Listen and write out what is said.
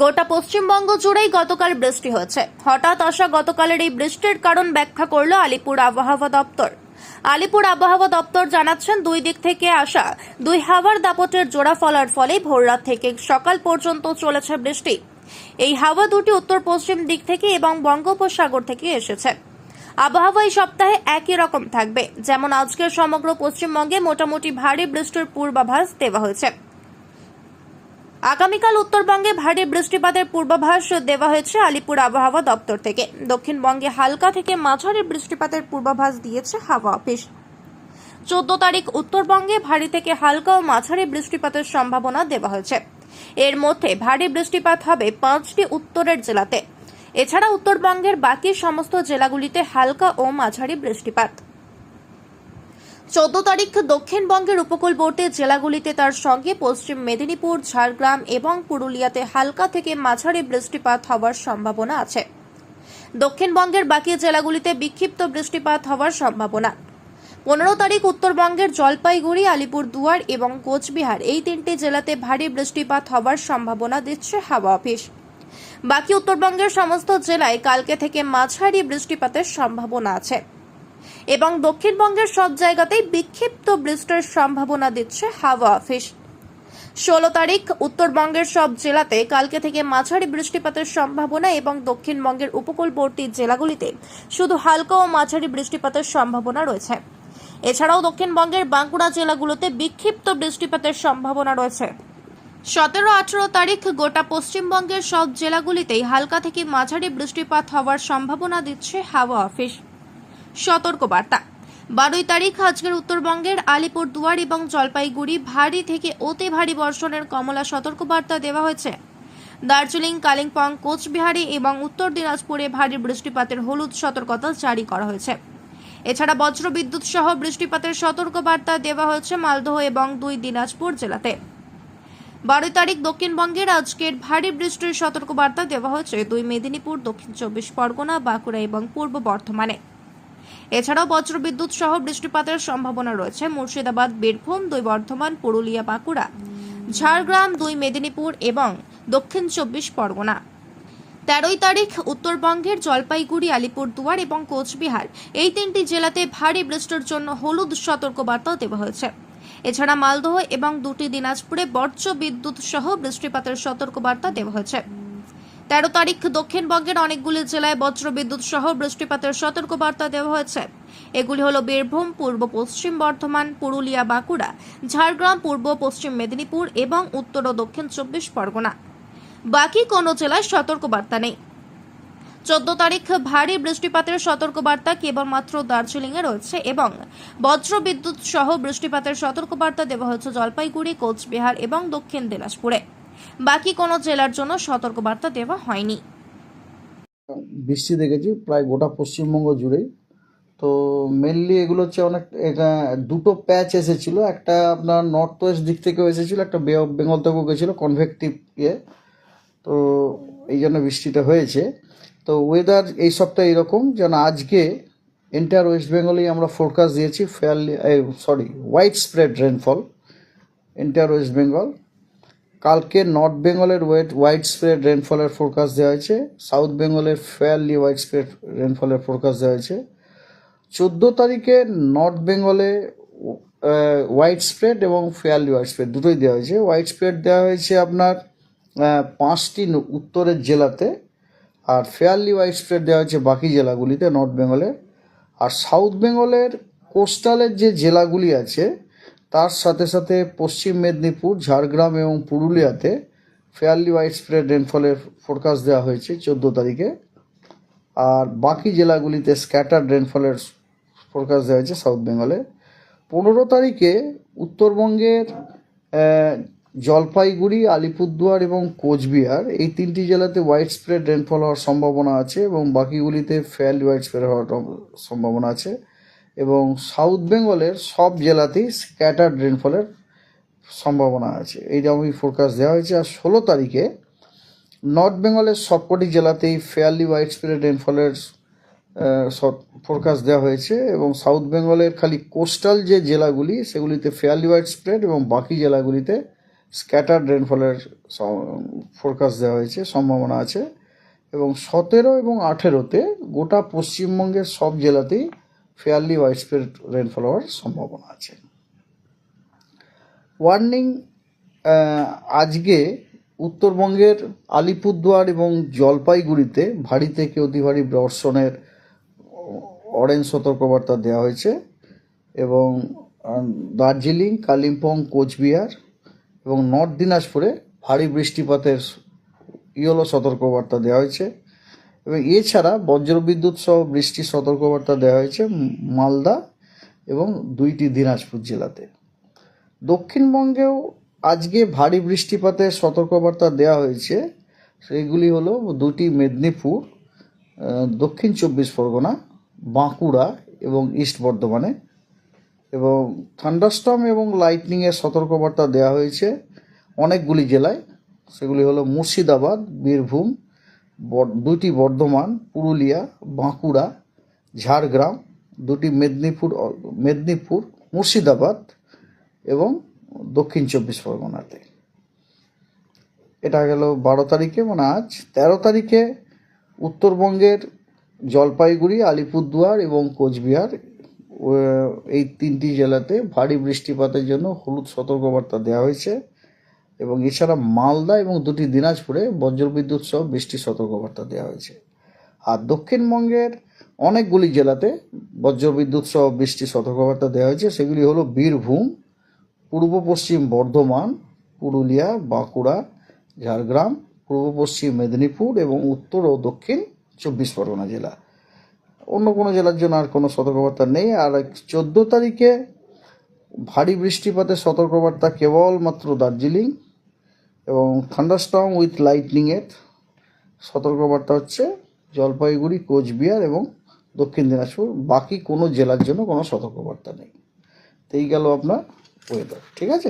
গোটা পশ্চিমবঙ্গ জুড়েই গতকাল বৃষ্টি হয়েছে। হঠাৎ আসা গতকালের এই বৃষ্টির কারণ ব্যাখ্যা করল আলিপুর আবহাওয়া দপ্তর। আলিপুর আবহাওয়া দপ্তর জানাচ্ছেন, দুই দিক থেকে আসা দুই হাওয়ার দাপটের জোড়া ফলার ফলে ভোররাত থেকে সকাল পর্যন্ত চলেছে বৃষ্টি। এই হাওয়া দুটি উত্তর পশ্চিম দিক থেকে এবং বঙ্গোপসাগর থেকে এসেছে। আবহাওয়া এই সপ্তাহে একই রকম থাকবে, যেমন আজকের সমগ্র পশ্চিমবঙ্গে মোটামুটি ভারী বৃষ্টির পূর্বাভাস দেওয়া হয়েছে। আগামীকাল উত্তরবঙ্গে ভারী বৃষ্টিপাতের পূর্বাভাস দেওয়া হয়েছে আলিপুর আবহাওয়া দপ্তর থেকে। দক্ষিণবঙ্গে হালকা থেকে মাঝারি বৃষ্টিপাতের পূর্বাভাস দিয়েছে হাওয়া অফিস। 14 তারিখ উত্তরবঙ্গে ভারী থেকে হালকা ও মাঝারি বৃষ্টিপাতের সম্ভাবনা দেওয়া হয়েছে। এর মধ্যে ভারী বৃষ্টিপাত হবে 5টি উত্তরের জেলাতে। এছাড়া উত্তরবঙ্গের বাকি সমস্ত জেলাগুলিতে হালকা ও মাঝারি বৃষ্টিপাত। 14 তারিখ দক্ষিণবঙ্গের উপকূলবর্তী জেলাগুলিতে তার সঙ্গে পশ্চিম মেদিনীপুর, ঝাড়গ্রাম এবং পুরুলিয়াতে হালকা থেকে মাঝারি বৃষ্টিপাত হওয়ার সম্ভাবনা আছে। দক্ষিণবঙ্গের বাকি জেলাগুলিতে বিক্ষিপ্ত বৃষ্টিপাত হওয়ার সম্ভাবনা। 15 তারিখ উত্তরবঙ্গের জলপাইগুড়ি, আলিপুরদুয়ার এবং কোচবিহার এই 3টি জেলাতে ভারী বৃষ্টিপাত হওয়ার সম্ভাবনা দিচ্ছে হাওয়া অফিস। বাকি উত্তরবঙ্গের সমস্ত জেলায় কালকে থেকে মাঝারি বৃষ্টিপাতের সম্ভাবনা আছে এবং দক্ষিণবঙ্গের সব জায়গাতেই বিক্ষিপ্ত বৃষ্টির সম্ভাবনা দিচ্ছে হাওয়া অফিস। 16 তারিখ উত্তরবঙ্গের সব জেলাতে কালকে থেকে মাঝারি বৃষ্টিপাতের সম্ভাবনা এবং দক্ষিণবঙ্গের উপকূলবর্তী জেলাগুলিতে শুধু হালকা ও মাঝারি বৃষ্টিপাতের সম্ভাবনা রয়েছে। এছাড়াও দক্ষিণবঙ্গের বাঁকুড়া জেলাগুলোতে বিক্ষিপ্ত বৃষ্টিপাতের সম্ভাবনা রয়েছে। 17-18 তারিখ গোটা পশ্চিমবঙ্গের সব জেলাগুলিতেই হালকা থেকে মাঝারি বৃষ্টিপাত হওয়ার সম্ভাবনা দিচ্ছে হাওয়া অফিস। সতর্কবার্তা। 12 তারিখ আজকের উত্তরবঙ্গের আলিপুরদুয়ার এবং জলপাইগুড়ি ভারী থেকে অতি ভারী বর্ষণের কমলা সতর্কবার্তা দেওয়া হয়েছে। দার্জিলিং, কালিম্পং, কোচবিহারে এবং উত্তর দিনাজপুরে ভারী বৃষ্টিপাতের হলুদ সতর্কতা জারি করা হয়েছে। এছাড়া বজ্রবিদ্যুৎ সহ বৃষ্টিপাতের সতর্কবার্তা দেওয়া হয়েছে মালদহ এবং 2 দিনাজপুর জেলাতে। 12 তারিখ দক্ষিণবঙ্গের আজকের ভারী বৃষ্টির সতর্কবার্তা দেওয়া হয়েছে 2 মেদিনীপুর, দক্ষিণ 24 পরগনা, বাঁকুড়া এবং পূর্ব বর্ধমানে। এছাড়াও বজ্রবিদ্যুৎ সহ বৃষ্টিপাতের সম্ভাবনা রয়েছে মুর্শিদাবাদ, বীরভূম, 2 বর্ধমান, পুরুলিয়া, বাঁকুড়া, ঝাড়গ্রাম, 2 মেদিনীপুর এবং দক্ষিণ 24 পরগনা। 13 তারিখ উত্তরবঙ্গের জলপাইগুড়ি, আলিপুরদুয়ার এবং কোচবিহার এই 3টি জেলাতে ভারী বৃষ্টির জন্য হলুদ সতর্কবার্তা দেওয়া হয়েছে। এছাড়া মালদহ এবং 2টি দিনাজপুরে বজ্রবিদ্যুৎ সহ বৃষ্টিপাতের সতর্কবার্তা দেওয়া হয়েছে। 13 তারিখ দক্ষিণবঙ্গের অনেকগুলি জেলায় বজ্রবিদ্যুৎ সহ বৃষ্টিপাতের সতর্কবার্তা দেওয়া হয়েছে। এগুলি হলো বীরভূম, পূর্ব পশ্চিম বর্ধমান, পুরুলিয়া, বাঁকুড়া, ঝাড়গ্রাম, পূর্ব পশ্চিম মেদিনীপুর এবং উত্তর ও দক্ষিণ 24 পরগনা। বাকি কোনো জেলায় সতর্কবার্তা নেই। 14 তারিখ ভারী বৃষ্টিপাতের সতর্কবার্তা কেবলমাত্র দার্জিলিংয়ে রয়েছে এবং বজ্রবিদ্যুৎ সহ বৃষ্টিপাতের সতর্কবার্তা দেওয়া হয়েছে জলপাইগুড়ি, কোচবিহার এবং দক্ষিণ দিনাজপুরে। বাকি কোনো জেলার জন্য সতর্কবার্তা দেওয়া হয়নি। বৃষ্টি দেখেছি প্রায় গোটা পশ্চিমবঙ্গ জুড়েই। তো মেনলি এগুলো হচ্ছে অনেক, এটা দুটো প্যাচ এসেছিল, একটা আপনার নর্থ ওয়েস্ট দিক থেকেও এসেছিল, একটা বে অফ বেঙ্গল থেকেও গেছিলো কনভেকটিভ ইয়ে। তো এই জন্য বৃষ্টিটা হয়েছে। তো ওয়েদার এই সপ্তাহে এরকম, যেন আজকে এন্টায়ার ওয়েস্ট বেঙ্গলেই আমরা ফোরকাস্ট দিয়েছি white spread rainfall entire West Bengal. কালকে নর্থ বেঙ্গলের হোয়াইট স্প্রেড রেনফলের ফোরকাস্ট দেওয়া হয়েছে, সাউথ বেঙ্গলের ফেয়ারলি হোয়াইট স্প্রেড রেনফলের ফোরকাস্ট দেওয়া হয়েছে। 14 তারিখে নর্থ বেঙ্গলে হোয়াইট স্প্রেড এবং ফেয়ারলি হোয়াইট স্প্রেড দুটোই দেওয়া হয়েছে। হোয়াইট স্প্রেড দেওয়া হয়েছে আপনার 5টি উত্তরের জেলাতে, আর ফেয়ারলি হোয়াইট স্প্রেড দেওয়া হয়েছে বাকি জেলাগুলিতে নর্থ বেঙ্গলের। আর সাউথ বেঙ্গলের কোস্টালের যে জেলাগুলি আছে তার সাথে সাথে পশ্চিম মেদিনীপুর, ঝাড়গ্রাম এবং পুরুলিয়াতে ফেয়ারলি হোয়াইট স্প্রেড রেনফলের ফোরকাস্ট দেওয়া হয়েছে 14 তারিখে। আর বাকি জেলাগুলিতে স্ক্যাটার্ড রেনফলের ফোরকাস্ট দেওয়া হয়েছে সাউথ বেঙ্গলে। 15 তারিখে উত্তরবঙ্গের জলপাইগুড়ি, আলিপুরদুয়ার এবং কোচবিহার এই 3টি জেলাতে হোয়াইট স্প্রেড রেনফল হওয়ার সম্ভাবনা আছে এবং বাকিগুলিতে ফেয়ারলি হোয়াইট স্প্রেড হওয়ার সম্ভাবনা আছে। এবং সাউথ বেঙ্গলের সব জেলাতেই স্ক্যাটার্ড রেনফলের সম্ভাবনা আছে, এইরকমই ফোরকাস্ট দেওয়া হয়েছে। আর 16 তারিখে নর্থ বেঙ্গলের সবকটি জেলাতেই ফেয়ারলি হোয়াইট স্প্রেড রেনফলের ফোরকাস্ট দেওয়া হয়েছে এবং সাউথ বেঙ্গলের খালি কোস্টাল যে জেলাগুলি সেগুলিতে ফেয়ারলি হোয়াইট স্প্রেড এবং বাকি জেলাগুলিতে স্ক্যাটার্ড রেনফলের ফোরকাস্ট দেওয়া হয়েছে, সম্ভাবনা আছে। এবং 17 এবং 18-তে গোটা পশ্চিমবঙ্গের সব জেলাতেই ফেয়ারলি ওয়াইডস্প্রেড রেনফল হওয়ার সম্ভাবনা আছে। ওয়ার্নিং, আজকে উত্তরবঙ্গের আলিপুরদুয়ার এবং জলপাইগুড়িতে ভারী থেকে অতি ভারী বর্ষণের অরেঞ্জ সতর্কবার্তা দেওয়া হয়েছে এবং দার্জিলিং, কালিম্পং, কোচবিহার এবং নর্থ দিনাজপুরে ভারী বৃষ্টিপাতের ইয়েলো সতর্কবার্তা দেওয়া হয়েছে এবং এছাড়া বজ্রবিদ্যুৎ সহ বৃষ্টির সতর্কবার্তা দেওয়া হয়েছে মালদা এবং 2টি দিনাজপুর জেলাতে। দক্ষিণবঙ্গেও আজকে ভারী বৃষ্টিপাতের সতর্কবার্তা দেওয়া হয়েছে, সেগুলি হলো 2টি মেদিনীপুর, দক্ষিণ 24 পরগনা, বাঁকুড়া এবং ইস্ট বর্ধমানে। এবং থান্ডারস্টর্ম এবং লাইটনিংয়ের সতর্কবার্তা দেওয়া হয়েছে অনেকগুলি জেলায়, সেগুলি হলো মুর্শিদাবাদ, বীরভূম, 2টি বর্ধমান, পুরুলিয়া, বাঁকুড়া, ঝাড়গ্রাম, 2টি মেদিনীপুর, মুর্শিদাবাদ এবং দক্ষিণ 24 পরগনাতে। এটা গেল 12 তারিখে, মানে আজ। 13 তারিখে উত্তরবঙ্গের জলপাইগুড়ি, আলিপুরদুয়ার এবং কোচবিহার, এই 3টি জেলাতে ভারী বৃষ্টিপাতের জন্য হলুদ সতর্কবার্তা দেওয়া হয়েছে এবং এছাড়া মালদা এবং 2টি দিনাজপুরে বজ্রবিদ্যুৎ সহ বৃষ্টির সতর্কবার্তা দেওয়া হয়েছে। আর দক্ষিণবঙ্গের অনেকগুলি জেলাতে বজ্রবিদ্যুৎ সহ বৃষ্টির সতর্কবার্তা দেওয়া হয়েছে, সেগুলি হলো বীরভূম, পূর্ব পশ্চিম বর্ধমান, পুরুলিয়া, বাঁকুড়া, ঝাড়গ্রাম, পূর্ব পশ্চিম মেদিনীপুর এবং উত্তর ও দক্ষিণ 24 পরগনা জেলা। অন্য কোনো জেলার জন্য আর কোনো সতর্কবার্তা নেই। আর 14 তারিখে ভারী বৃষ্টিপাতের সতর্কবার্তা কেবলমাত্র দার্জিলিং এবং থান্ডারস্টর্ম উইথ লাইটনিংয়ের সতর্কবার্তা হচ্ছে জলপাইগুড়ি, কোচবিহার এবং দক্ষিণ দিনাজপুর। বাকি কোনো জেলার জন্য কোনো সতর্কবার্তা নেই। তো এই গেল আপনার ওয়েদার। ঠিক আছে।